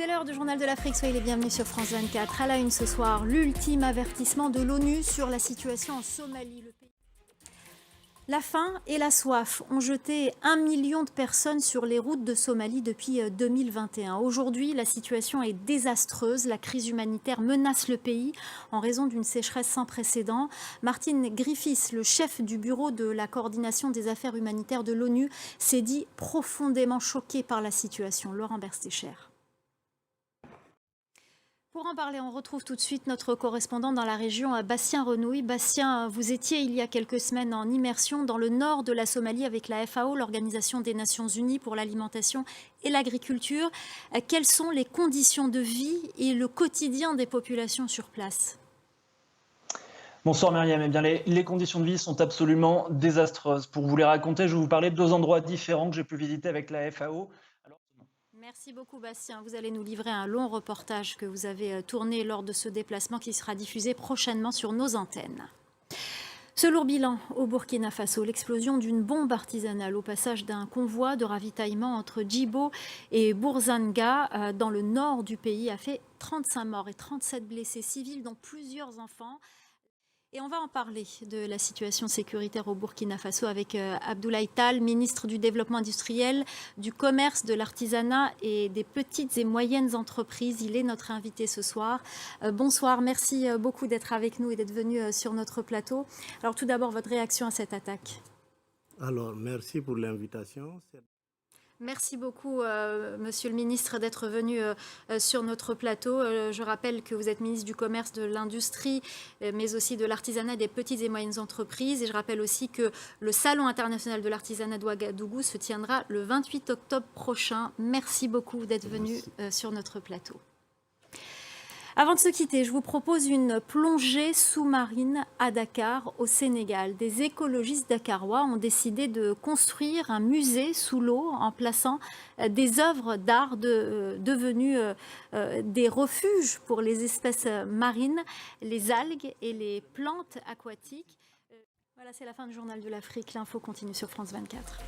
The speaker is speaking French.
C'est l'heure du Journal de l'Afrique, soyez les bienvenus sur France 24. À la une ce soir, l'ultime avertissement de l'ONU sur la situation en Somalie. La faim et la soif ont jeté 1 million de personnes sur les routes de Somalie depuis 2021. Aujourd'hui, la situation est désastreuse. La crise humanitaire menace le pays en raison d'une sécheresse sans précédent. Martin Griffiths, le chef du bureau de la coordination des affaires humanitaires de l'ONU, s'est dit profondément choqué par la situation. Laurent Berstécher. Pour en parler, on retrouve tout de suite notre correspondant dans la région, Bastien Renouille. Bastien, vous étiez il y a quelques semaines en immersion dans le nord de la Somalie avec la FAO, l'Organisation des Nations Unies pour l'alimentation et l'agriculture. Quelles sont les conditions de vie et le quotidien des populations sur place ? Bonsoir Myriam, eh bien, les conditions de vie sont absolument désastreuses. Pour vous les raconter, je vais vous parler de 2 endroits différents que j'ai pu visiter avec la FAO. Merci beaucoup Bastien. Vous allez nous livrer un long reportage que vous avez tourné lors de ce déplacement qui sera diffusé prochainement sur nos antennes. Ce lourd bilan au Burkina Faso, l'explosion d'une bombe artisanale au passage d'un convoi de ravitaillement entre Djibo et Bourzanga dans le nord du pays a fait 35 morts et 37 blessés civils dont plusieurs enfants. Et on va en parler de la situation sécuritaire au Burkina Faso avec Abdoulaye Tall, ministre du Développement industriel, du commerce, de l'artisanat et des petites et moyennes entreprises. Il est notre invité ce soir. Bonsoir, merci beaucoup d'être avec nous et d'être venu sur notre plateau. Alors tout d'abord, votre réaction à cette attaque. Alors, merci pour l'invitation. Merci beaucoup, Monsieur le ministre, d'être venu sur notre plateau. Je rappelle que vous êtes ministre du Commerce, de l'Industrie, mais aussi de l'Artisanat et des petites et moyennes entreprises. Et je rappelle aussi que le Salon international de l'artisanat d'Ouagadougou se tiendra le 28 octobre prochain. Merci beaucoup d'être venu sur notre plateau. Avant de se quitter, je vous propose une plongée sous-marine à Dakar, au Sénégal. Des écologistes dakarois ont décidé de construire un musée sous l'eau en plaçant des œuvres d'art devenues des refuges pour les espèces marines, les algues et les plantes aquatiques. Voilà, c'est la fin du Journal de l'Afrique. L'info continue sur France 24.